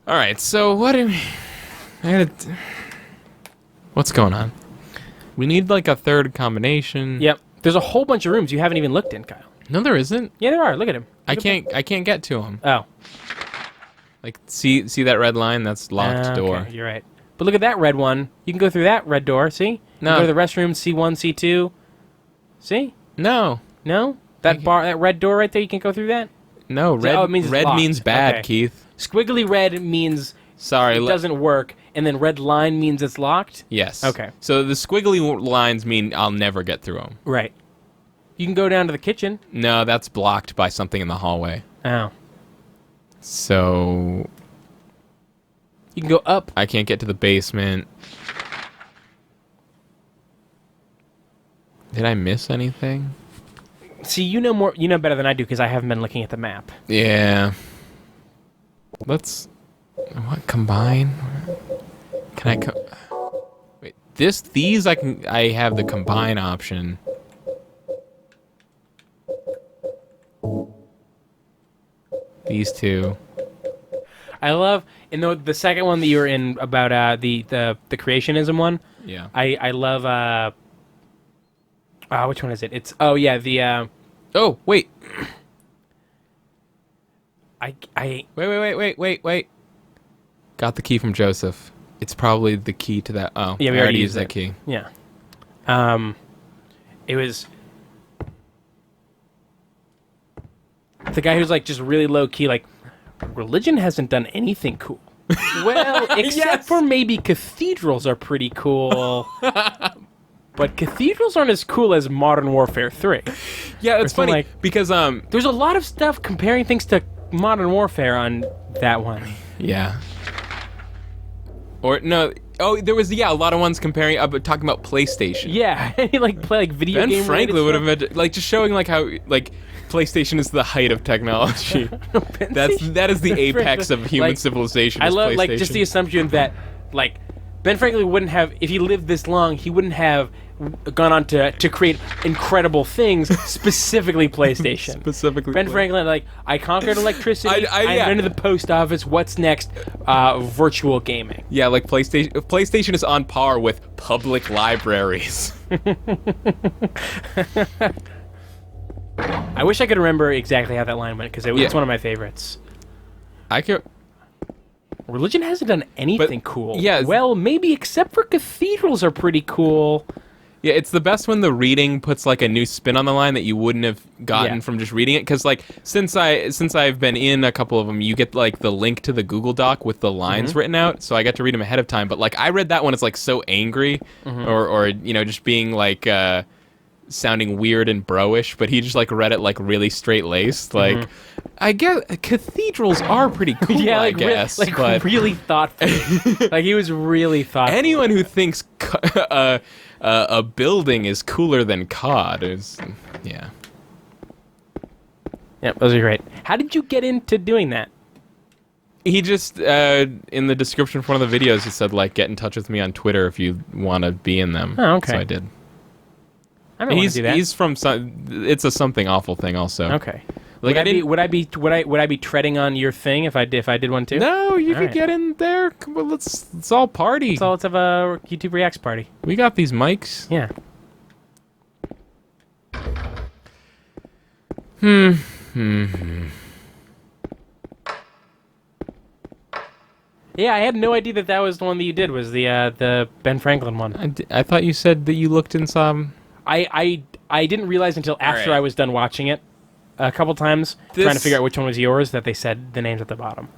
All right, so what do we... What's going on? We need like a third combination. Yep. There's a whole bunch of rooms you haven't even looked in, Kyle. No, there isn't. Yeah, there are. Look at him. I can't get to him. Oh. Like, see that red line? That's locked door. Okay, you're right. But look at that red one. You can go through that red door, see? You No. can go to the restroom, C1, C2. See? No. No? That red door right there, you can go through that? No, red, it means it's red locked. means bad, Okay. Keith. Squiggly red means Sorry. it doesn't work, and then red line means it's locked? Yes. Okay. So the squiggly lines mean I'll never get through them. Right. You can go down to the kitchen. No, that's blocked by something in the hallway. Oh. So You can go up. I can't get to the basement. Did I miss anything? See, you know better than I do because I haven't been looking at the map. Yeah. Let's... What? Combine? Can I... Wait, these I have the combine option. These two. I love, and the second one that you were in about the creationism one. Yeah. I love which one is it? It's the Oh, wait. I Wait. Got the key from Joseph. It's probably the key to that. Oh, Yeah, we I already used used that it. key. yeah. It was the guy who's like just really low key, like religion hasn't done anything cool. Well, except Yes. for maybe cathedrals are pretty cool. But cathedrals aren't as cool as Modern Warfare 3. Yeah, it's something funny like- because There's a lot of stuff comparing things to Modern Warfare on that one. yeah. Or no, oh, there was a lot of ones comparing talking about PlayStation. Yeah, he like play like video Ben game. Franklin would have been like just showing like how like PlayStation is the height of technology. that is the apex of human Like, civilization. I is love like just PlayStation. the assumption that like Ben Franklin wouldn't have, if he lived this long, he wouldn't have gone on to create incredible things, specifically PlayStation. Specifically Ben Play- Franklin, like, I conquered electricity, I yeah. invented the post office, what's next? Virtual gaming. Yeah, like PlayStation is on par with public libraries. I wish I could remember exactly how that line went, because it's Yeah. one of my favorites. I could. Religion hasn't done anything cool. yeah, Well, maybe except for cathedrals are pretty cool. Yeah, it's the best when the reading puts like a new spin on the line that you wouldn't have gotten Yeah. from just reading it. Because like since I've been in a couple of them, you get like the link to the Google Doc with the lines written out, so I got to read them ahead of time. But like I read that one as like so angry, or just being like sounding weird and bro-ish. But he just like read it like really straight laced. Like I get cathedrals are pretty cool. Yeah, I like, guess, like but really thoughtful. Like he was really thoughtful. anyone who thinks a building is cooler than COD is, yeah. Yep, those are great. How did you get into doing that? He just in the description for one of the videos, he said like, get in touch with me on Twitter if you want to be in them. Oh, okay. So I did. I don't want to do that. He's from it's a something awful thing also. Okay. Like would I be treading on your thing if I did one too? No, you All could right. get in there. Come on, let's all party. So let's have a YouTube Reacts party. We got these mics. Yeah. Yeah, I had no idea that was the one that you did. Was the Ben Franklin one? I thought you said that you looked in some. I didn't realize until after right. I was done watching it a couple times, trying to figure out which one was yours, that they said the names at the bottom.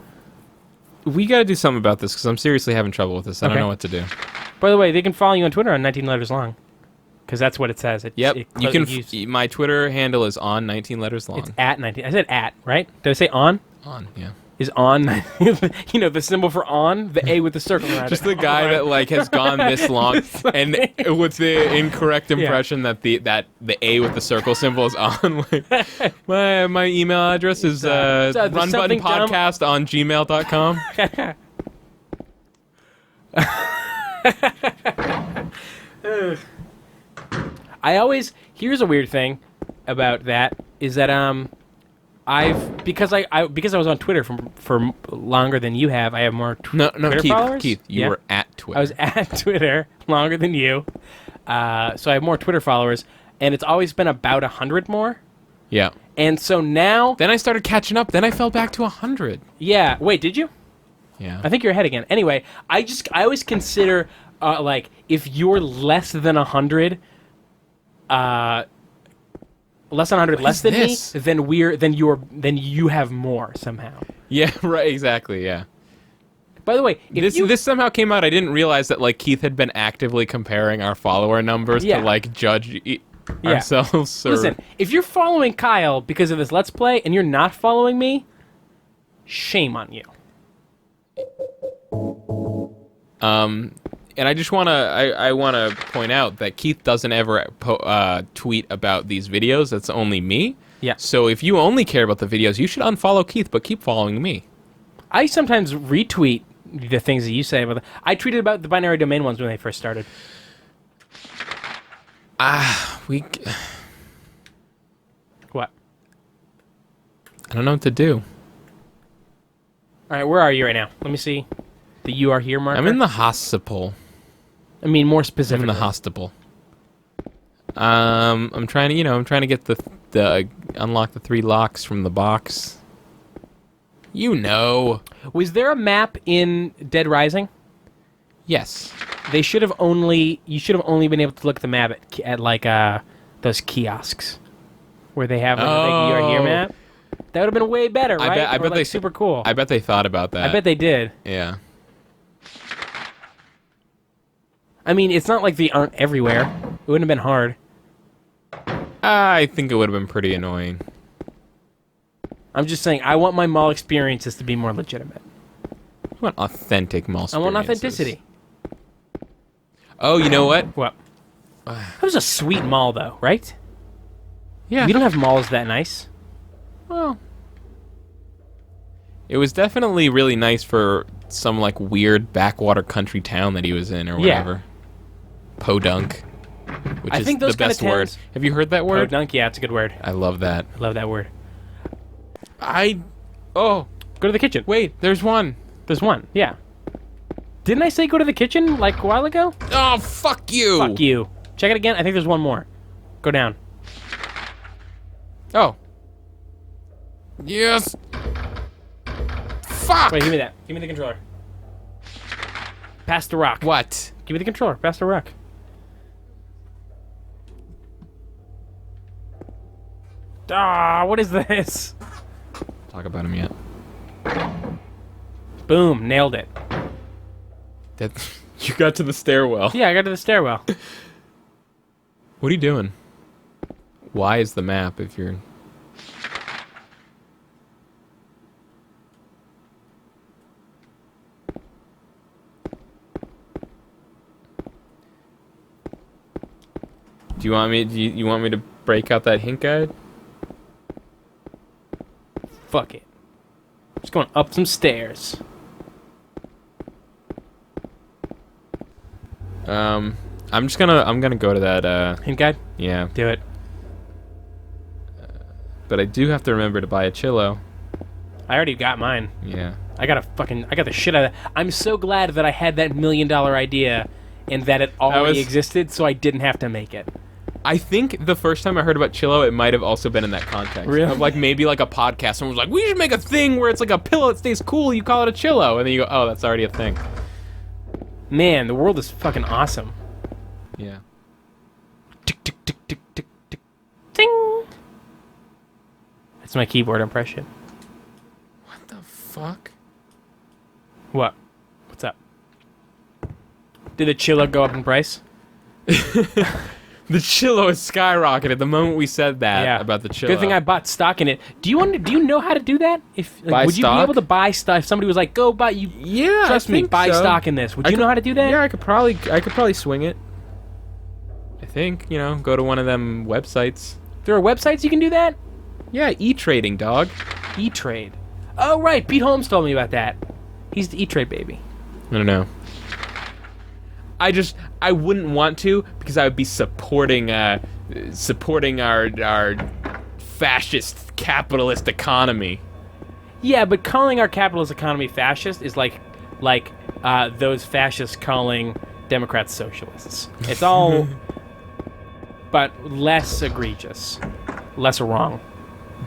We got to do something about this because I'm seriously having trouble with this. I don't Okay. know what to do. By the way, they can follow you on Twitter on 19 letters long, because that's what it says. Yep, you can. It's My Twitter handle is on 19 letters long. at 19. I said at, right? Did I say on? On, yeah. Is on, the symbol for on, the A with the circle around Just it. the guy that like has gone this long, and with the incorrect impression that the A with the circle symbol is on. Like, my email address is runbuttonpodcast on gmail.com. here's a weird thing about that, is that because I was on Twitter for longer than you have. I have more No, Twitter Keith. followers. Keith, you were at Twitter. I was at Twitter longer than you, so I have more Twitter followers, and it's always been about 100 more. Yeah. And so now, Then I started catching up. Then I fell back to 100. yeah. Wait, did you? Yeah. I think you're ahead again. Anyway, I always consider like if you're less than 100, less than 100, less than this? me, then you have more somehow. Yeah. Right. Exactly. Yeah. By the way, if This somehow came out. I didn't realize that like Keith had been actively comparing our follower numbers Yeah. to like judge ourselves. Or... Listen, if you're following Kyle because of his Let's Play and you're not following me, shame on you. And I just I wanna point out that Keith doesn't ever tweet about these videos. That's only me. Yeah. So if you only care about the videos, you should unfollow Keith, but keep following me. I sometimes retweet the things that you say about I tweeted about the binary domain ones when they first started. We. What? I don't know what to do. All right, where are you right now? Let me see. The "you are here" marker. I'm in the hospital. I mean, more I'm specifically. in the hospital. I'm trying to get the unlock the 3 locks from the box. You know. Was there a map in Dead Rising? Yes. You should have only been able to look at the map at like those kiosks where they have like, a big "you are here" map. That would have been way better, right? I bet like, they super cool. I bet they thought about that. I bet they did. Yeah. I mean, it's not like they aren't everywhere. It wouldn't have been hard. I think it would have been pretty annoying. I'm just saying, I want my mall experiences to be more legitimate. I want authentic mall I want experiences. authenticity. Oh, you know what? What? That was a sweet mall, though, right? Yeah. We don't have malls that nice. Well, it was definitely really nice for some like weird backwater country town that he was in or whatever. Podunk, which I is think those the best kind of word. towns- Have you heard that word? Podunk, yeah, it's a good word. I love that. I love that word. Oh, Go to the kitchen. wait, there's one. There's one, yeah. Didn't I say go to the kitchen like a while ago? Oh, fuck you. Fuck you. Check it again. I think there's one more. Go down. Oh. Yes. Fuck. Wait, give me that. Give me the controller. Pass the rock. What? Give me the controller. Pass the rock. What is this? Talk about him yet? Boom, nailed it. That you got to the stairwell. Yeah, I got to the stairwell. What are you doing? Why is the map if you're... Do you want me to break out that hint guide? Fuck it. Just going up some stairs. I'm gonna go to that Hint guide? yeah. Do it. But I do have to remember to buy a chillo. I already got mine. Yeah. I got the shit out of that. I'm so glad that I had that $1 million idea and that it already existed so I didn't have to make it. I think the first time I heard about chillo, it might have also been in that context. Really? Of like maybe like a podcast. Someone was like, we should make a thing where it's like a pillow that stays cool. You call it a chillo. And then you go, oh, that's already a thing. Man, the world is fucking awesome. Yeah. Tick, tick, tick, tick, tick, tick. Ding! That's my keyboard impression. What the fuck? What? What's up? Did the chiller go up in price? The chillo has skyrocketed the moment we said that Yeah. about the chillo. Good thing I bought stock in it. Do you know how to do that? If like, Buy would you stock? be able to buy stuff? If somebody was like, "Go buy you." Yeah, Trust I me, think buy so. stock in this. Would you know how to do that? Yeah, I could probably swing it. I think, go to one of them websites. There are websites you can do that. Yeah, e-trading, dog. E-Trade. Oh right, Pete Holmes told me about that. He's the E-Trade baby. I don't know. I wouldn't want to because I would be supporting our fascist capitalist economy. Yeah, but calling our capitalist economy fascist is like those fascists calling Democrats socialists. It's all, but less egregious, less wrong.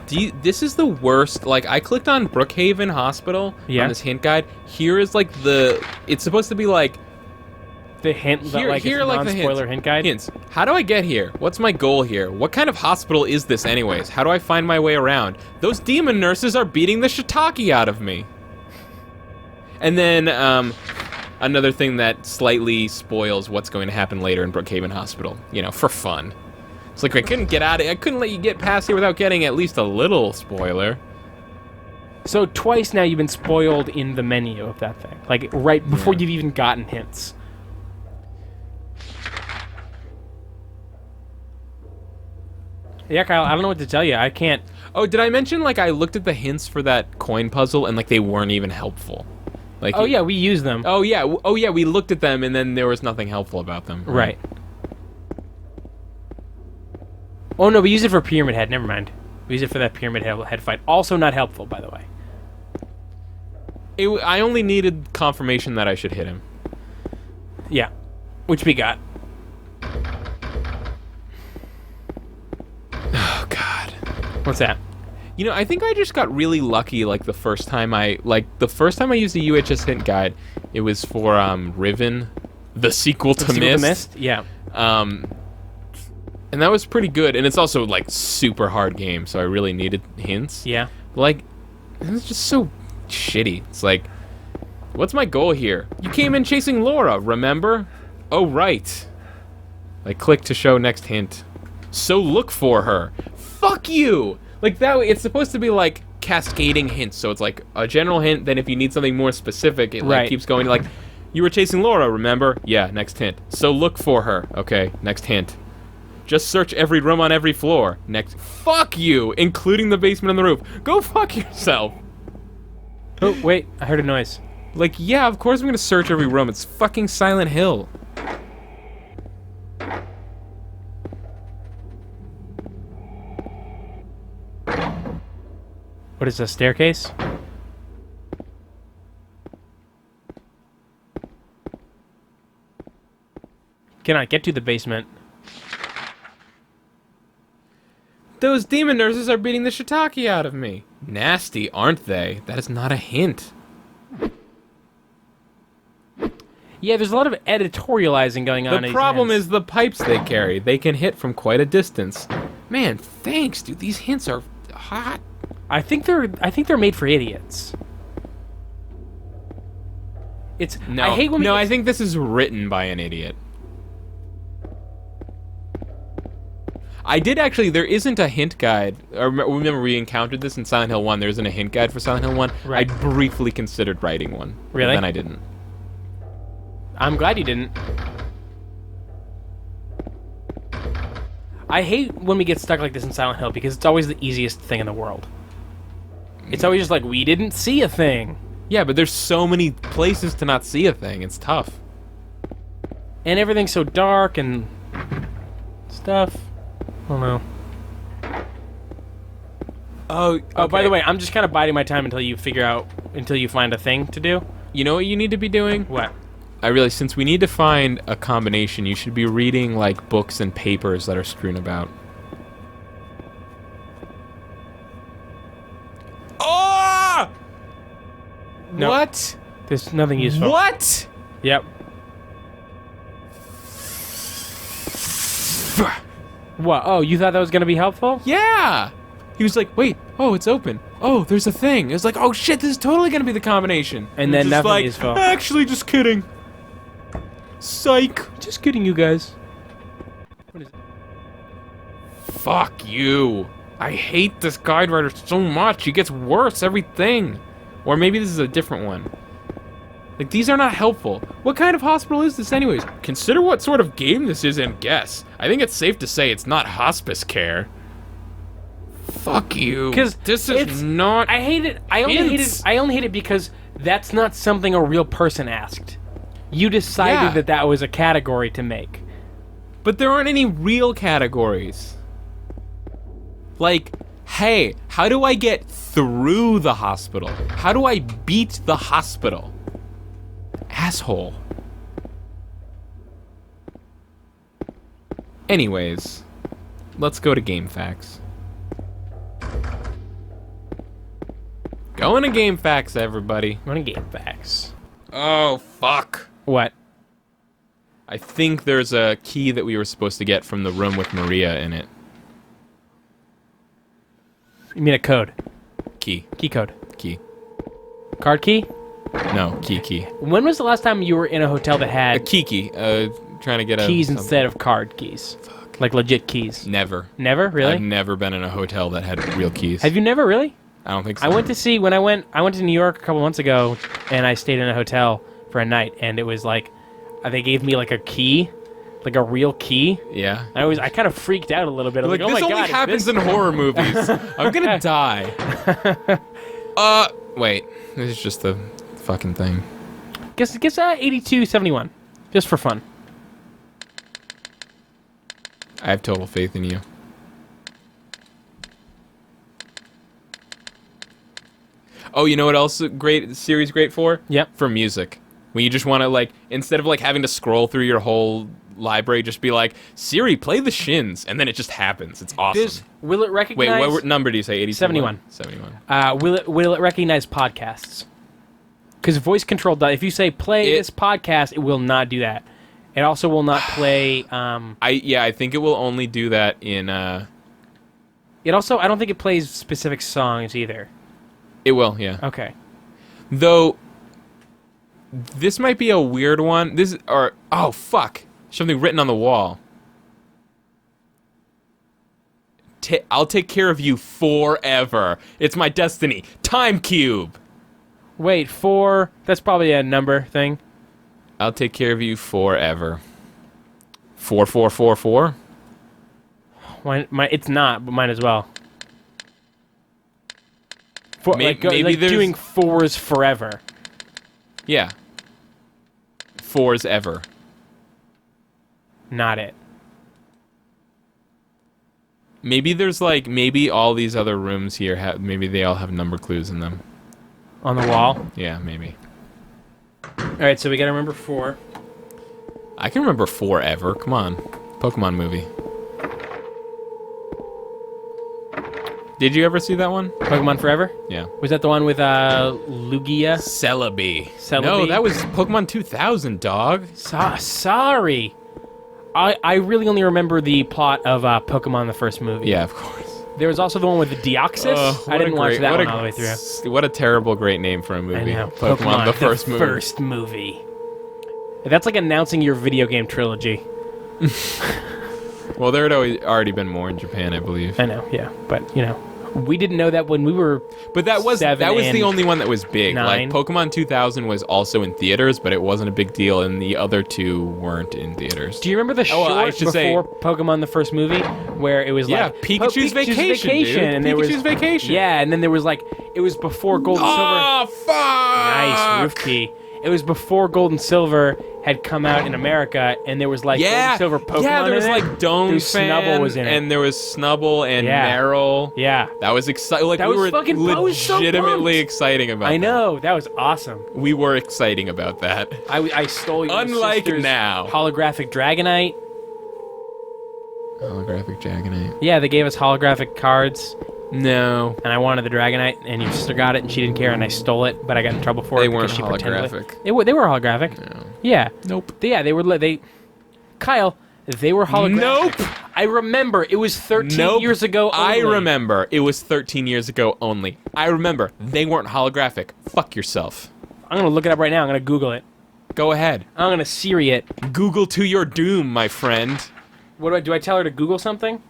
This is the worst. Like, I clicked on Brookhaven Hospital on this hint guide. Here is like it's supposed to be like the hint, here, like here it's like the non-spoiler hint guide. Hints. How do I get here? What's my goal here? What kind of hospital is this anyways? How do I find my way around? Those demon nurses are beating the shiitake out of me. And then another thing that slightly spoils what's going to happen later in Brookhaven Hospital, you know, for fun. It's like I couldn't let you get past here without getting at least a little spoiler. So twice now you've been spoiled in the menu of that thing, like right before you've even gotten hints. Yeah, Kyle, I don't know what to tell you. I can't. Oh, did I mention, like, I looked at the hints for that coin puzzle and, like, they weren't even helpful. Like, oh, yeah, we use them. Oh, yeah, we looked at them and then there was nothing helpful about them. Right. Oh, no, we use it for Pyramid Head. Never mind. We use it for that Pyramid Head fight. Also not helpful, by the way. I only needed confirmation that I should hit him. Yeah. Which we got. Oh, God. What's that? You know, I think I just got really lucky, like, the first time I used the UHS hint guide, it was for, Riven, the sequel to Myst. Yeah. And that was pretty good, and it's also, like, super hard game, so I really needed hints. Yeah. Like, it's just so shitty. It's like, what's my goal here? You came in chasing Laura, remember? Oh, right. I click to show next hint. So look for her. Fuck you! Like, that way, it's supposed to be, like, cascading hints, so it's, like, a general hint, then if you need something more specific, it, like, keeps going, like, you were chasing Laura, remember? Yeah, next hint. So look for her. Okay, next hint. Just search every room on every floor. Next. Fuck you! Including the basement and the roof. Go fuck yourself! Oh, wait. I heard a noise. Like, yeah, of course I'm gonna search every room. It's fucking Silent Hill. What is this, staircase? Cannot get to the basement. Those demon nurses are beating the shiitake out of me. Nasty, aren't they? That is not a hint. Yeah, there's a lot of editorializing going on. The problem is the pipes they carry. They can hit from quite a distance. Man, thanks, dude. These hints are hot. I think they're made for idiots. It's no. I hate when I think this is written by an idiot. I did actually. There isn't a hint guide. Remember, we encountered this in Silent Hill 1. There isn't a hint guide for Silent Hill 1. Right. I briefly considered writing one. Really? But then I didn't. I'm glad you didn't. I hate when we get stuck like this in Silent Hill because it's always the easiest thing in the world. It's always just like, we didn't see a thing. Yeah, but there's so many places to not see a thing. It's tough. And everything's so dark and stuff. I don't know. Oh, okay. Oh, by the way, I'm just kind of biding my time until you find a thing to do. You know what you need to be doing? What? I realize since we need to find a combination, you should be reading, like, books and papers that are strewn about. Oh! No. What? There's nothing useful. What? Yep. What? Oh, you thought that was going to be helpful? Yeah! He was like, wait, oh, it's open. Oh, there's a thing. It was like, oh shit, this is totally going to be the combination. And then just nothing like, useful. Actually, just kidding. Psych. Just kidding, you guys. What is it? Fuck you. I hate this guide writer so much. He gets worse everything. Or maybe this is a different one. Like, these are not helpful. What kind of hospital is this anyways? Consider what sort of game this is and guess. I think it's safe to say it's not hospice care. Fuck you. Because this is not. I hate it. I only hate it because that's not something a real person asked. You decided that was a category to make. But there aren't any real categories. Like, Hey, how do I get through the hospital? How do I beat the hospital? Asshole. Anyways, let's go to Game Facts. Going to Game Facts, everybody. I'm gonna Game Facts. Oh, fuck. What? I think there's a key that we were supposed to get from the room with Maria in it. You mean a code? Key. Key code. Key. Card key? No, key. When was the last time you were in a hotel that A had key. Trying to get keys something. instead of card keys? Fuck. Like legit keys? Never. Never? Really? I've never been in a hotel that had real keys. Have you never really? I don't think so. I went to see when I went to New York a couple months ago, and I stayed in a hotel for a night, and it was like they gave me like a key, like a real key. Yeah. I kind of freaked out a little bit. I was like, oh this my only god, happens in horror movies. I'm gonna die. Wait. This is just the fucking thing. Guess 8271, just for fun. I have total faith in you. Oh, you know what else series great for? Yep. For music. When you just want to, like, instead of, like, having to scroll through your whole library, just be like, Siri, play the Shins, and then it just happens. It's awesome. Will it recognize... Wait, what number do you say? 82? 71. 71. Will it recognize podcasts? Because voice control does. If you say play this podcast, it will not do that. It also will not play... I think it will only do that in... It also... I don't think it plays specific songs either. It will, yeah. Okay. Though, this might be a weird one. Oh, fuck. Something written on the wall. I'll take care of you forever. It's my destiny. Time cube. Wait, 4... That's probably a number thing. I'll take care of you forever. 4444? It's not, but mine as well. Maybe there's... doing 4s forever. Yeah. 4s ever. Not it. Maybe there's maybe all these other rooms here maybe they all have number clues in them. On the wall? Yeah, maybe. Alright, so we gotta remember 4. I can remember forever. Come on. Pokemon movie. Did you ever see that one? Pokemon Forever? Yeah. Was that the one with Lugia? Celebi. Celebi? No, that was Pokemon 2000, dog. Sorry. I really only remember the plot of Pokemon the first movie. Yeah, of course. There was also the one with the Deoxys. I didn't watch that one all the way through. What a terrible, great name for a movie. I know. Pokemon the first movie. First movie. That's like announcing your video game trilogy. Well, there had already been more in Japan, I believe. I know, yeah. But, we didn't know that when we were But that was the only one that was big. 9. Like, Pokemon 2000 was also in theaters, but it wasn't a big deal, and the other two weren't in theaters. Do you remember the short before Pokemon the first movie? Where it was Pikachu's Vacation, dude. And Pikachu's Vacation. Yeah, and then there was it was before Gold and Silver. Oh, fuck! Nice, roof key. It was before Gold and Silver had come out in America, and there was Gold and Silver Pokemon. Yeah, there was in it. Dome Snubbull was in it, and there was Snubbull and Meryl. Yeah, that was exciting. Like, we were legitimately exciting about. I know, that was awesome. We were exciting about that. I stole your Unlike sister's now, holographic Dragonite. Holographic Dragonite. Yeah, they gave us holographic cards. No. And I wanted the Dragonite, and your sister got it, and she didn't care, and I stole it, but I got in trouble for it. They weren't she holographic. They were holographic. No. Yeah. Nope. Yeah, they were. Kyle, they were holographic. Nope. I remember. It was 13 years ago only. I remember. It was 13 years ago only. I remember. They weren't holographic. Fuck yourself. I'm going to look it up right now. I'm going to Google it. Go ahead. I'm going to Siri it. Google to your doom, my friend. What do I tell her to Google something?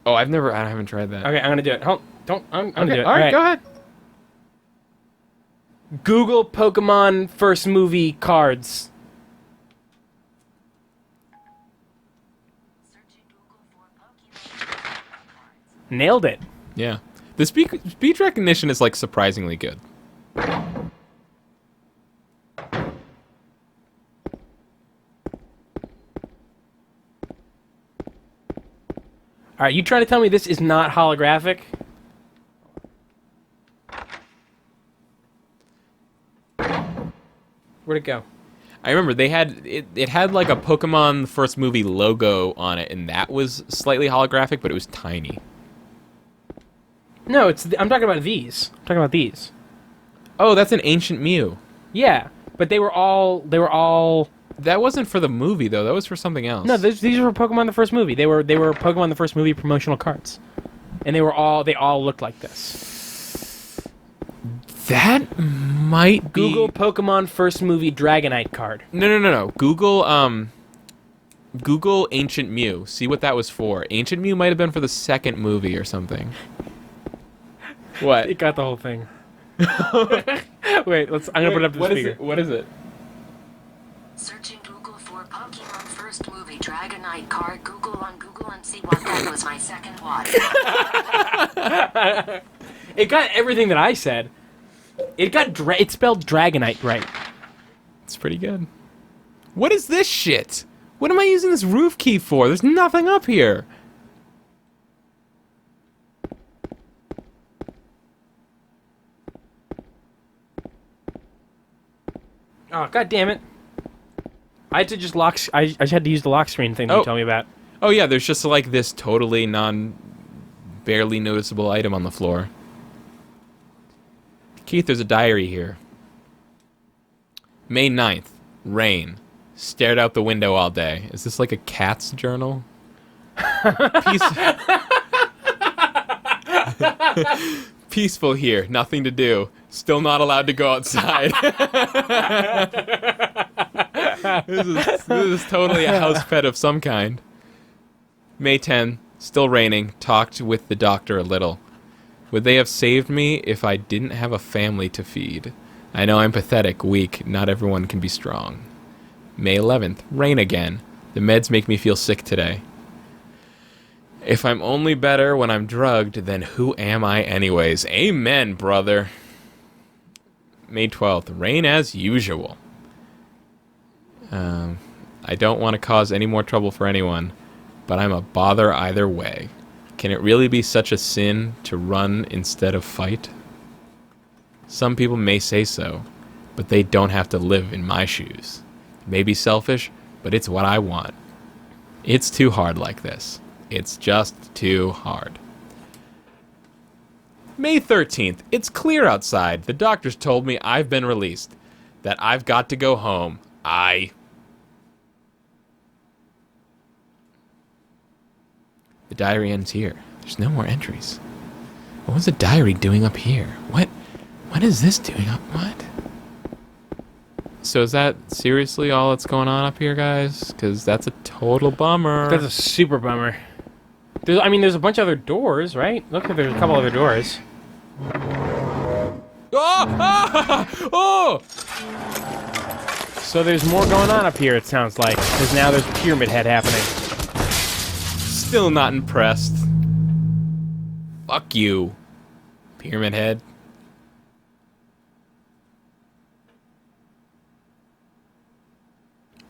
Oh, I haven't tried that. Okay, I'm gonna do it. I'm gonna do it. All right, go ahead. Google Pokemon first movie cards. Nailed it. Yeah. The speech recognition is surprisingly good. right, you trying to tell me this is not holographic? Where'd it go? I remember they had it had like a Pokemon first movie logo on it, and that was slightly holographic, but it was tiny. No, I'm talking about these. I'm talking about these. Oh, that's an Ancient Mew. Yeah, but they were all. That wasn't for the movie though. That was for something else. No, these were Pokemon the first movie. They were Pokemon the first movie promotional cards, and they all looked like this. That might be... Google Pokemon first movie Dragonite card. No. Google Ancient Mew. See what that was for. Ancient Mew might have been for the second movie or something. What? It got the whole thing. Wait, I'm gonna put it up to the speaker. What is it? Searching Google for Pokemon first movie Dragonite card. Google and see what that was my second one. It got everything that I said. It spelled Dragonite right. It's pretty good. What is this shit? What am I using this roof key for? There's nothing up here. Oh, god damn it. I had to just lock... I just had to use the lock screen thing that you told me about. Oh yeah, there's just like this totally barely noticeable item on the floor. Keith, there's a diary here. May 9th. Rain. Stared out the window all day. Is this like a cat's journal? Peaceful here. Nothing to do. Still not allowed to go outside. This is totally a house pet of some kind. May 10. Still raining. Talked with the doctor a little. Would they have saved me if I didn't have a family to feed? I know I'm pathetic, weak, not everyone can be strong. May 11th, rain again. The meds make me feel sick today. If I'm only better when I'm drugged, then who am I anyways? Amen, brother. May 12th, rain as usual. I don't want to cause any more trouble for anyone, but I'm a bother either way. Can it really be such a sin to run instead of fight? Some people may say so, but they don't have to live in my shoes. It may be selfish, but it's what I want. It's too hard like this. It's just too hard. May 13th. It's clear outside. The doctors told me I've been released. That I've got to go home. The diary ends here. There's no more entries. What was the diary doing up here? What is this doing up? What? So is that seriously all that's going on up here, guys? Because that's a total bummer. That's a super bummer. There's a bunch of other doors, right? Look, there's a couple other doors. Oh! So there's more going on up here, it sounds like. Because now there's Pyramid Head happening. Still not impressed. Fuck you, Pyramid Head.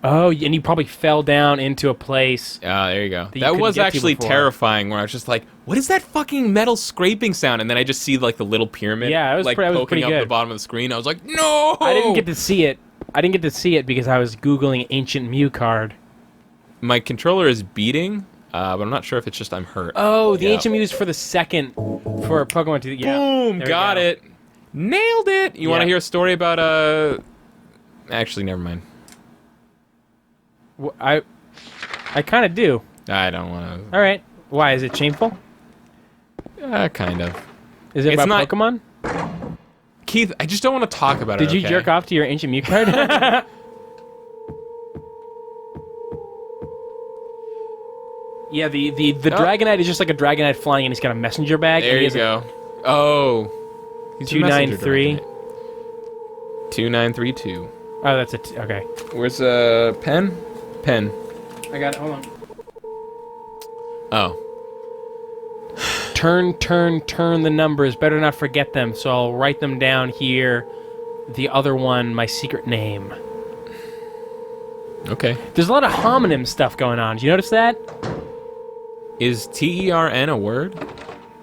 Oh, and you probably fell down into a place. There you go. That That was actually before. terrifying, where I was just like, what is that fucking metal scraping sound? And then I just see like the little pyramid Yeah, it was like pretty poking up good. the bottom of the screen. I was like, no! I didn't get to see it. Because I was Googling Ancient Mew card. My controller is beating, but I'm not sure if it's just I'm hurt. Oh, the Yeah. Ancient Mew is for the second, for Pokemon 2. Yeah. Boom! There we Got go. it! Nailed it! You want to Yeah. hear a story about, Actually, never mind. I kind of do. I don't want All right. Why, is it shameful? to... kind of. Is it It's about not- Pokemon? Keith, I just don't want to talk about it, Did you okay? jerk off to your Ancient Mew card? Yeah, the Dragonite is just like a Dragonite flying, and he's got a messenger bag. There and he you has a- go. Oh. He's a messenger 293. dragon. 2932. Oh, that's it. Okay. Where's a pen? Pen. I got it. Hold on. Oh. Turn the numbers. Better not forget them, so I'll write them down here. The other one, my secret name. Okay. There's a lot of homonym stuff going on. Did you notice that? Is TERN a word?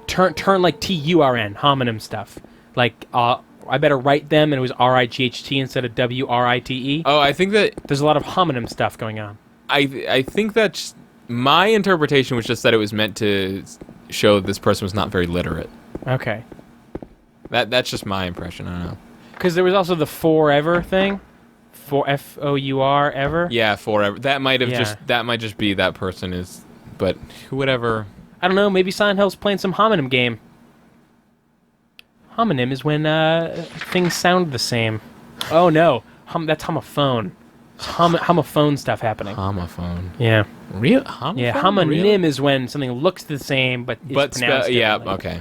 Turn like TURN, homonym stuff. Like, I better write them and it was RIGHT instead of WRITE. Oh, I think that There's a lot of homonym stuff going on. I think that my interpretation was just that it was meant to show this person was not very literate. Okay. That's just my impression. I don't know. Because there was also the forever thing. FOUR ever. Yeah, forever. That might have Yeah. that might just be that person is, but whatever. I don't know. Maybe Silent Hill's playing some homonym game. Homonym is when things sound the same. Oh no, that's homophone. Homophone stuff happening. Homophone. Yeah. Real homophone? Yeah, homonym is when something looks the same but is pronounced yeah, differently. okay.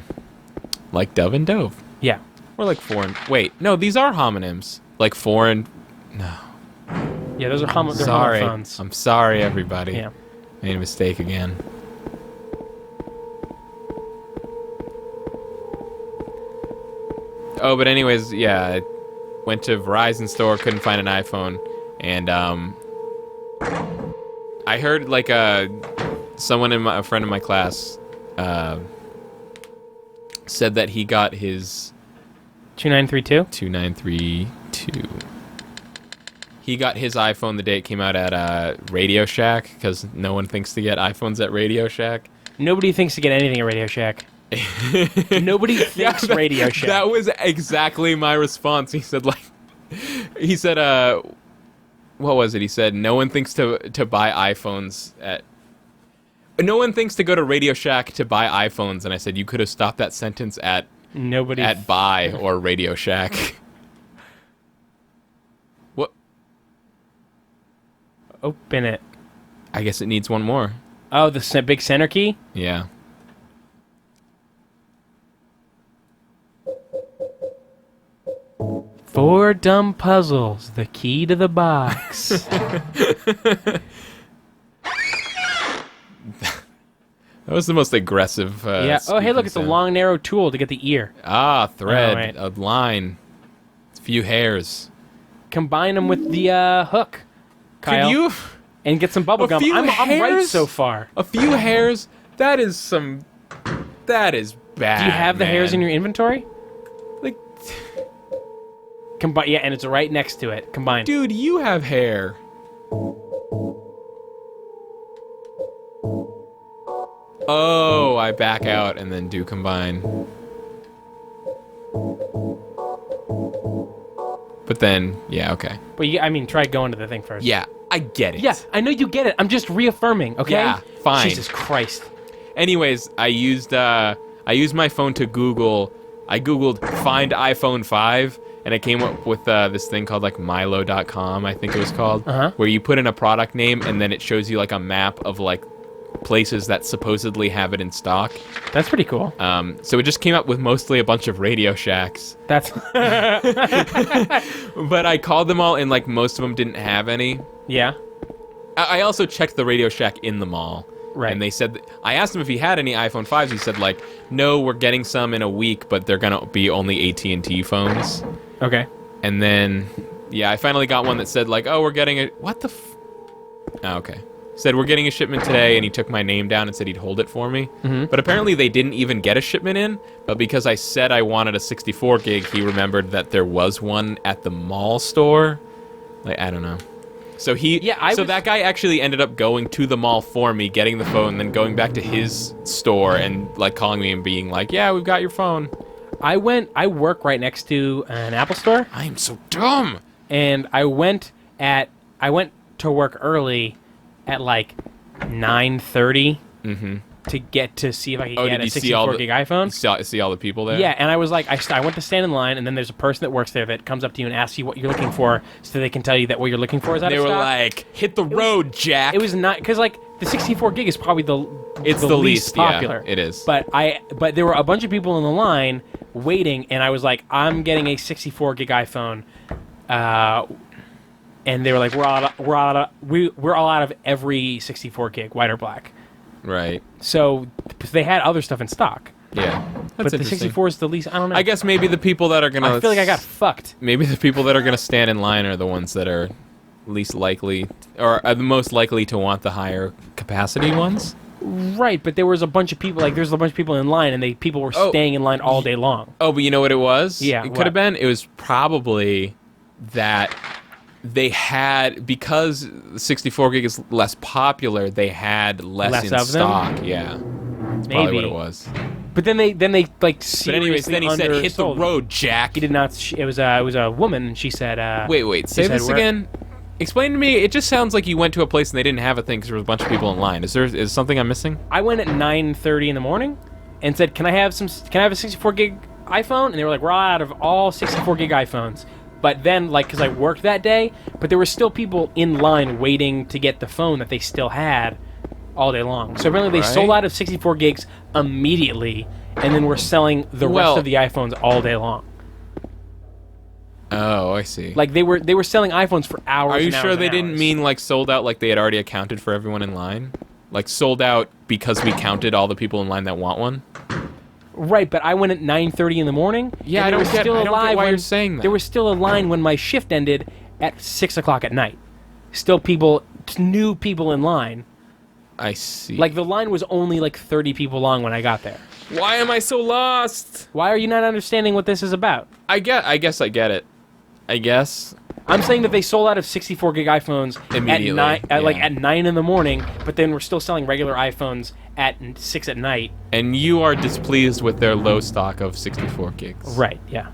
Like dove and dove. Yeah. Or like foreign. Wait, no, these are homonyms. Like foreign. No. Yeah, those are they're Sorry. homophones. I'm sorry, everybody. Yeah. Made a mistake again. Oh, but anyways, yeah, I went to Verizon store, couldn't find an iPhone, and I heard like a friend in my class said that he got his 2932? 2932. He got his iPhone the day it came out at Radio Shack, because no one thinks to get iPhones at Radio Shack. Nobody thinks to get anything at Radio Shack. Nobody thinks Radio Shack. That was exactly my response. He said, what was it? He said, no one thinks to buy iPhones at... No one thinks to go to Radio Shack to buy iPhones. And I said, you could have stopped that sentence at buy or Radio Shack. What? Open it. I guess it needs one more. Oh, the big center key? Yeah. Four dumb puzzles, the key to the box. That was the most aggressive. Yeah. Oh, hey, look, it's a long, narrow tool to get the ear. Ah, thread, Oh, right. a line, a few hairs. Combine them with the hook, Kyle. Could you? And get some bubble A gum. few I'm right hairs? so far. A few hairs? That is bad. Do you have the hairs in man. your inventory? Like, Combine. Yeah, and it's right next to it. Combine. dude, you have hair. Oh, I back out and then do combine. But then, yeah, okay. But try going to the thing first. Yeah, I get it. Yeah, I know you get it. I'm just reaffirming, okay? Yeah, fine. Jesus Christ. Anyways, I used my phone to Google. I Googled find iPhone 5, and it came up with this thing called like Milo.com, I think it was called, where you put in a product name and then it shows you like a map of like places that supposedly have it in stock. That's pretty cool. So it just came up with mostly a bunch of Radio Shacks. That's But I called them all, and like most of them didn't have any. yeah. I also checked the Radio Shack in the mall. Right. And they said, I asked him if he had any iPhone 5s. He said, like, no, we're getting some in a week, but they're going to be only AT&T phones. Okay. And then, yeah, I finally got one that said, like, oh, we're getting a... What the Oh, okay. Said, we're getting a shipment today, and he took my name down and said he'd hold it for me. Mm-hmm. But apparently they didn't even get a shipment in, but because I said I wanted a 64 gig, he remembered that there was one at the mall store. Like, I don't know. So that guy actually ended up going to the mall for me, getting the phone, then going back to his store and like calling me and being like, "Yeah, we've got your phone." I work right next to an Apple store, I am so dumb. and I went to work early at like 9:30 to get to see if I could get a 64 gig iPhone. See all the people there? Yeah, and I was like, I went to stand in line, and then there's a person that works there that comes up to you and asks you what you're looking for, so they can tell you that what you're looking for is out They of were stock. like, "Hit the road, Jack." It was not because like the 64 gig is probably the least popular. Yeah, it is. But there were a bunch of people in the line waiting, and I was like, I'm getting a 64 gig iPhone, and they were like, we're all out of every 64 gig, white or black. Right. So they had other stuff in stock. Yeah. But the 64 is the least. I don't know. I guess maybe the people that are gonna. I feel like I got fucked. Maybe the people that are gonna stand in line are the ones that are least likely, or are the most likely to want the higher capacity ones. Right, but there was a bunch of people. Like, there's a bunch of people in line, and people were staying in line all day long. Oh, but you know what it was? Yeah, it what? could have been. It was probably that they had, because 64 gig is less popular. They had less in of them? stock. Yeah, that's probably what it was. But then they like But seriously anyways, then he said, "Hit the undersold it. road, Jack." He did not. It was a woman, and she said, Wait. Say said this we're- again. Explain to me. It just sounds like you went to a place and they didn't have a thing because there was a bunch of people in line. Is something I'm missing? I went at 9:30 in the morning, and said, "Can I have a 64 gig iPhone?" And they were like, "We're out of all 64 gig iPhones." But then, like, because I worked that day, but there were still people in line waiting to get the phone that they still had all day long. So apparently they sold out of 64 gigs immediately, and then were selling the rest of the iPhones all day long. Oh, I see. Like, they were selling iPhones for hours. Are you and sure hours they and didn't hours. mean like sold out, like they had already accounted for everyone in line? Like sold out because we counted all the people in line that want one? Right, but I went at 9:30 in the morning. Yeah, and I there don't was get- still I a don't get line why when- you're saying that. There was still a line when my shift ended at 6 o'clock at night. Still new people in line. I see. Like, the line was only like 30 people long when I got there. why am I so lost? Why are you not understanding what this is about? I guess I get it. I guess. I'm saying that they sold out of 64 gig iPhones Immediately, at 9 in the morning, but then we're still selling regular iPhones at 6 at night. And you are displeased with their low stock of 64 gigs. Right, yeah.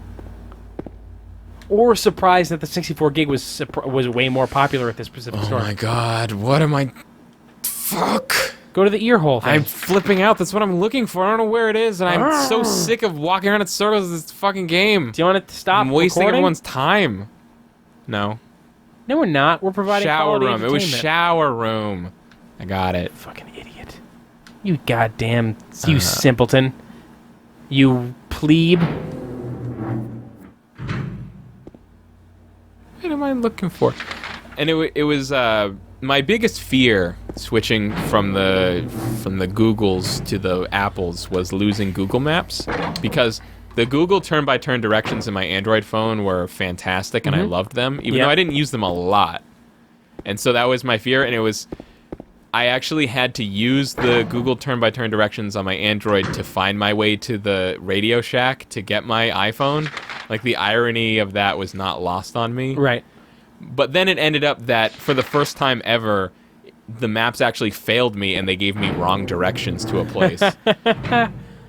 Or surprised that the 64 gig was way more popular at this specific Oh store. my god, what am I... Fuck. Go to the ear hole thing. I'm flipping out. That's what I'm looking for. I don't know where it is, and I'm so sick of walking around in circles with this fucking game. Do you want it to stop I'm wasting recording? everyone's time. No. No, we're not. We're providing Shower quality room. It was entertainment. shower room. I got it. Fucking idiot. You goddamn... You simpleton. You plebe. What am I looking for? And it was my biggest fear switching from the Googles to the Apples was losing Google Maps, because the Google turn-by-turn directions in my Android phone were fantastic and I loved them, even though I didn't use them a lot. And so that was my fear, and I actually had to use the Google turn-by-turn directions on my Android to find my way to the Radio Shack to get my iPhone. Like, the irony of that was not lost on me. Right. But then it ended up that for the first time ever, the maps actually failed me and they gave me wrong directions to a place.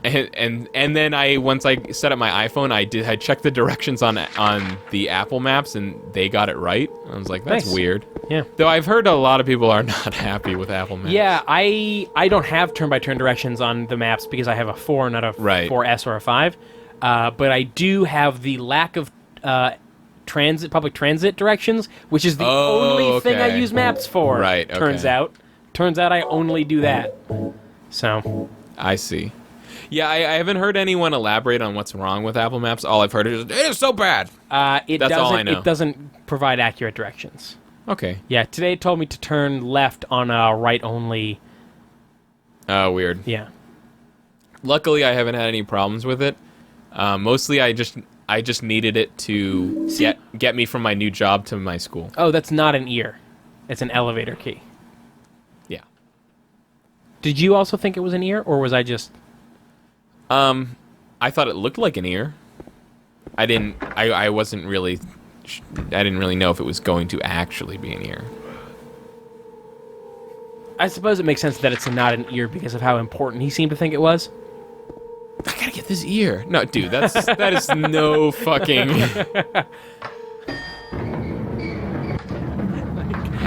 and then once I set up my iPhone, I checked the directions on the Apple Maps and they got it right. I was like, that's Nice. weird. Yeah. Though I've heard a lot of people are not happy with Apple Maps. Yeah, I don't have turn-by-turn directions on the maps because I have a 4, not a Right. 4S or a 5. But I do have the lack of public transit directions, which is the only thing I okay. use maps for. Right, okay. Turns out I only do that. So, I see. Yeah, I haven't heard anyone elaborate on what's wrong with Apple Maps. All I've heard is, it is so bad. That's all I know. It doesn't provide accurate directions. Okay. Yeah, today it told me to turn left on a right only. Oh, weird. Yeah. Luckily, I haven't had any problems with it. Mostly, I just needed it to get me from my new job to my school. Oh, that's not an ear. It's an elevator key. Yeah. Did you also think it was an ear, or was I just... I thought it looked like an ear. I didn't really know if it was going to actually be an ear. I suppose it makes sense that it's not an ear because of how important he seemed to think it was. I gotta get this ear. No, dude, that is no fucking.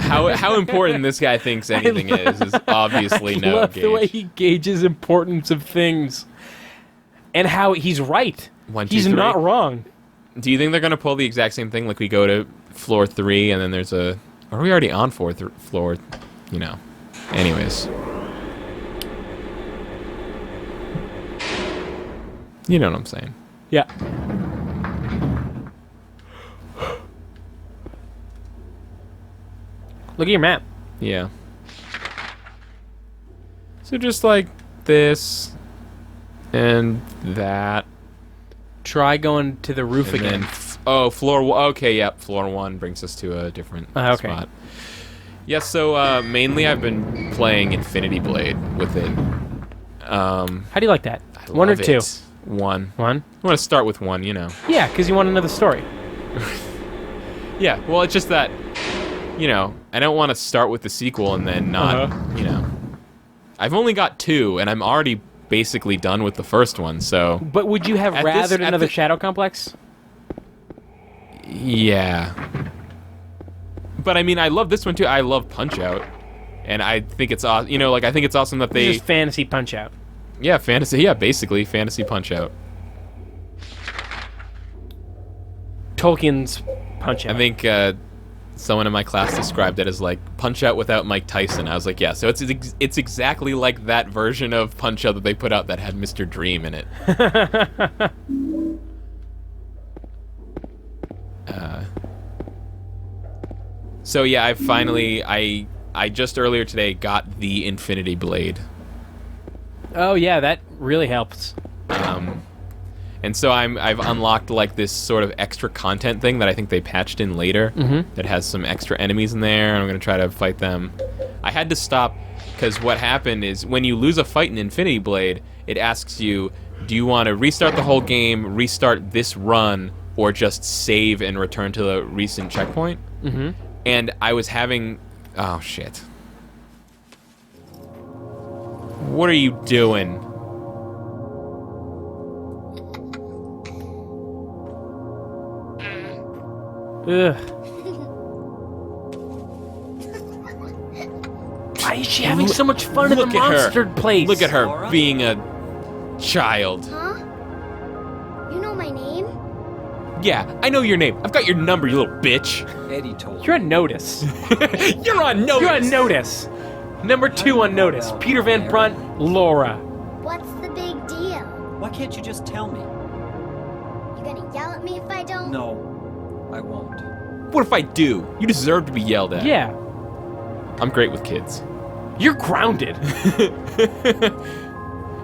How important this guy thinks anything is obviously I no love gauge. the way he gauges importance of things. And how he's right. 1, 2, He's 3. not wrong. Do you think they're gonna pull the exact same thing? Like we go to floor 3 and then there's a. Are we already on floor? You know. Anyways. You know what I'm saying. Yeah. Look at your map. Yeah. So just like this and that. Try going to the roof And again. then floor. Okay, yep. Floor 1 brings us to a different Okay. spot. Yeah, so mainly I've been playing Infinity Blade with it. How do you like that? I One or love two? it. One. One? I want to start with one, you know. Yeah, because you want to know the story. Yeah, well, it's just that, you know, I don't want to start with the sequel and then not, you know. I've only got 2, and I'm already basically done with the first one, so... But would you have At rathered this- another at the- Shadow Complex? Yeah. But, I mean, I love this one, too. I love Punch-Out. And I think it's awesome, you know, like, I think it's awesome that It's they... just fantasy Punch-Out. Yeah, fantasy, yeah, basically, fantasy Punch-Out. Tolkien's Punch-Out. I think someone in my class described it as like Punch-Out without Mike Tyson. I was like, yeah, so it's exactly like that version of Punch-Out that they put out that had Mr. Dream in it. So yeah, I finally I just earlier today got the Infinity Blade. Oh yeah, that really helps. And so I've unlocked like this sort of extra content thing that I think they patched in later that has some extra enemies in there, and I'm going to try to fight them. I had to stop because what happened is when you lose a fight in Infinity Blade, it asks you, do you want to restart the whole game, restart this run, or just save and return to the recent checkpoint? And I was having... Oh, shit. What are you doing? Ugh. Why is she having so much fun in the Look at her. monstered place? Look at her Laura? being a child. Huh? You know my name? Yeah, I know your name. I've got your number, you little bitch. Eddie told You're on notice. You're on notice. You're on notice. Number 2 on notice. Peter Van Brunt, Laura. What's the big deal? Why can't you just tell me? You gonna yell at me if I don't? No, I won't. What if I do? You deserve to be yelled at. Yeah. I'm great with kids. You're grounded. I'm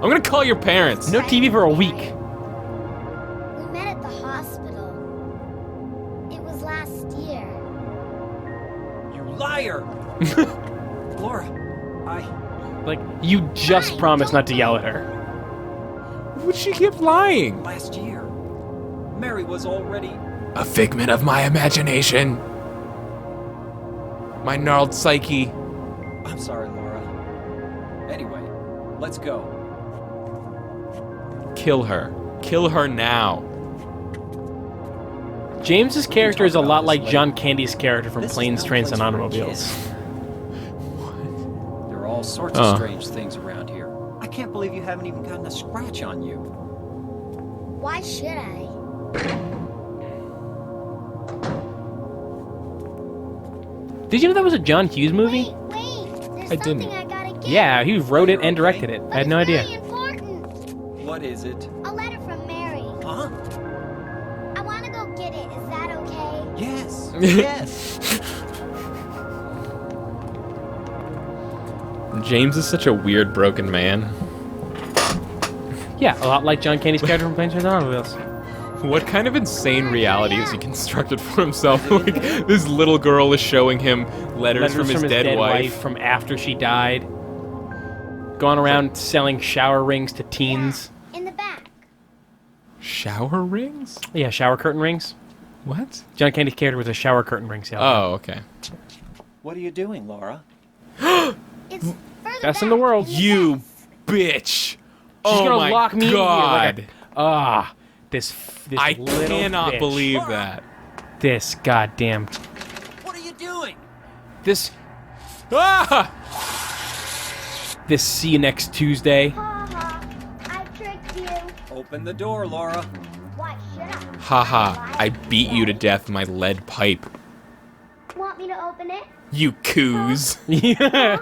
gonna call your parents. No TV for a week. We met at the hospital. It was last year. You liar! Laura, Like, you just promised not to yell at her. Would she keep lying? last year, Mary was already... A figment of my imagination. My gnarled psyche. I'm sorry, Laura. Anyway, let's go. Kill her. Kill her now. James's character is a about lot this like later. John Candy's character from This is Planes, no Trains, place and for a Automobiles. kid. There are all sorts Oh. of strange things around here. I can't believe you haven't even gotten a scratch on you. Why should I? Did you know that was a John Hughes movie? Wait. There's I something didn't. I gotta get. Yeah, he wrote it and Okay. directed it. But I had no it's idea. very important. What is it? A letter from Mary. Huh? I wanna go get it. Is that okay? Yes. Yes. James is such a weird, broken man. Yeah, a lot like John Candy's character from Planes, Trains, and Automobiles. What kind of insane reality has he constructed for himself? Like, this little girl is showing him letters from his dead wife. from after she died. Going around selling shower rings to teens. In the back. Shower rings? Yeah, shower curtain rings. What? John Candy's character was a shower curtain ring salesman. Oh, okay. What are you doing, Laura? It's further Best in back the world. You desk. bitch! She's Oh gonna my lock me god! in here this I little cannot bitch. believe that. This goddamn What are you doing? this Ah! this see you next Tuesday. Ha ha. I tricked you. Open the door, Laura. Why should I? Haha, I beat you to death with my lead pipe. Want me to open it? You coos. Do ya?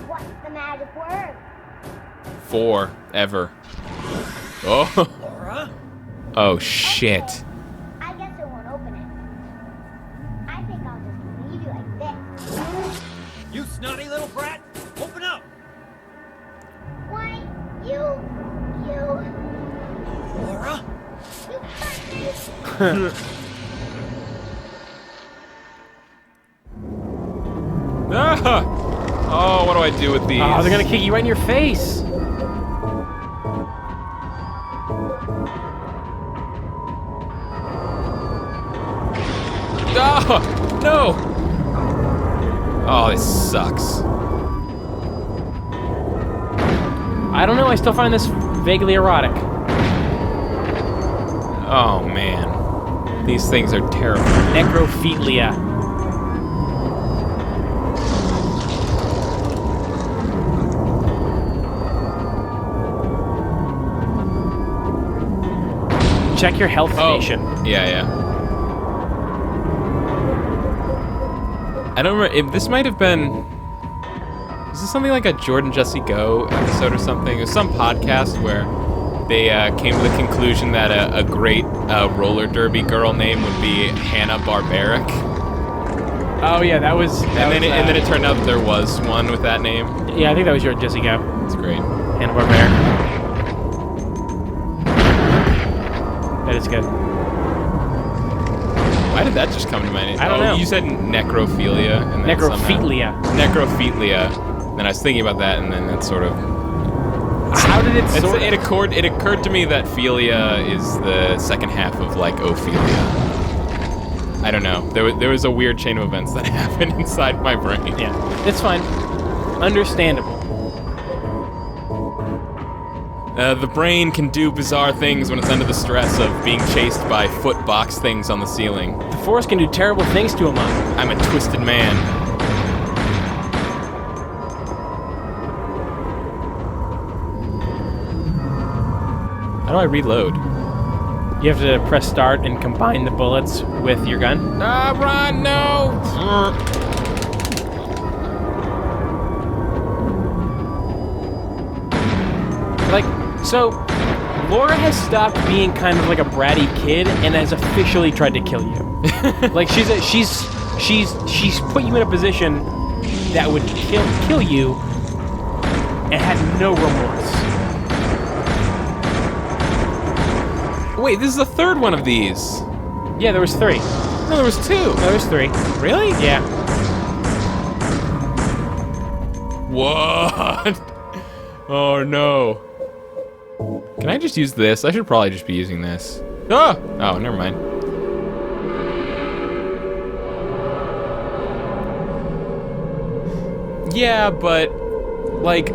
What's the magic word? Forever. Oh. Laura? Oh shit. Okay. I guess it won't open it. I think I'll just leave you like this. You snotty little brat! Open up! Why, you Laura? hurt me. I do with these? Oh, they're gonna kick you right in your face. Oh, no! Oh, this sucks. I don't know. I still find this vaguely erotic. Oh, man. These things are terrible. Necrophilia. Check your health station. Yeah. I don't remember. This might have been... Is this something like a Jordan Jesse Go episode or something? It was some podcast where they came to the conclusion that a great roller derby girl name would be Hannah Barbaric. Oh yeah, that was. And then it turned out that there was one with that name. Yeah, I think that was Jordan Jesse Go. It's great. Hannah Barbaric. That is good. Why did that just come to my name? I don't know. You said necrophilia. And then Necrophilia. Necrophilia. Then I was thinking about that, and then that sort of... How did it sort It occurred to me that philia is the second half of, like, Ophelia. I don't know. There was a weird chain of events that happened inside my brain. Yeah, it's fine. Understandable. The brain can do bizarre things when it's under the stress of being chased by foot box things on the ceiling. The Force can do terrible things to a mind. I'm a twisted man. How do I reload? You have to press start and combine the bullets with your gun. Ah, Ron, no! Like, so, Laura has stopped being kind of like a bratty kid and has officially tried to kill you. Like, she's put you in a position that would kill you and had no remorse. Wait, this is the third one of these. Yeah, there was 3. No, there was 2. No, there was 3. Really? Yeah. What? Oh, no. Can I just use this? I should probably just be using this. Oh, never mind. Yeah, but, like...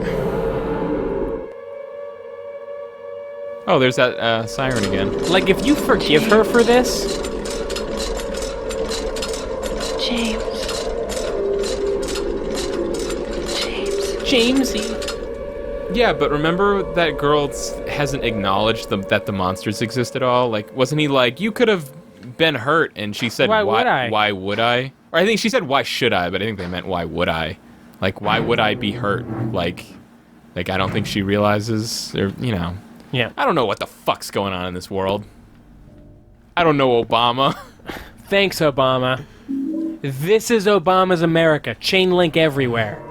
Oh, there's that siren again. Like, if you forgive her for this... Jamesy. Yeah, but remember that girl hasn't acknowledged that the monsters exist at all? Like, wasn't he like, you could have been hurt? And she said, Why would I? Why would I? Or I think she said, why should I? But I think they meant, why would I? Like, why would I be hurt? Like I don't think she realizes, or, you know. Yeah. I don't know what the fuck's going on in this world. I don't know, Obama. Thanks, Obama. This is Obama's America. Chain link everywhere.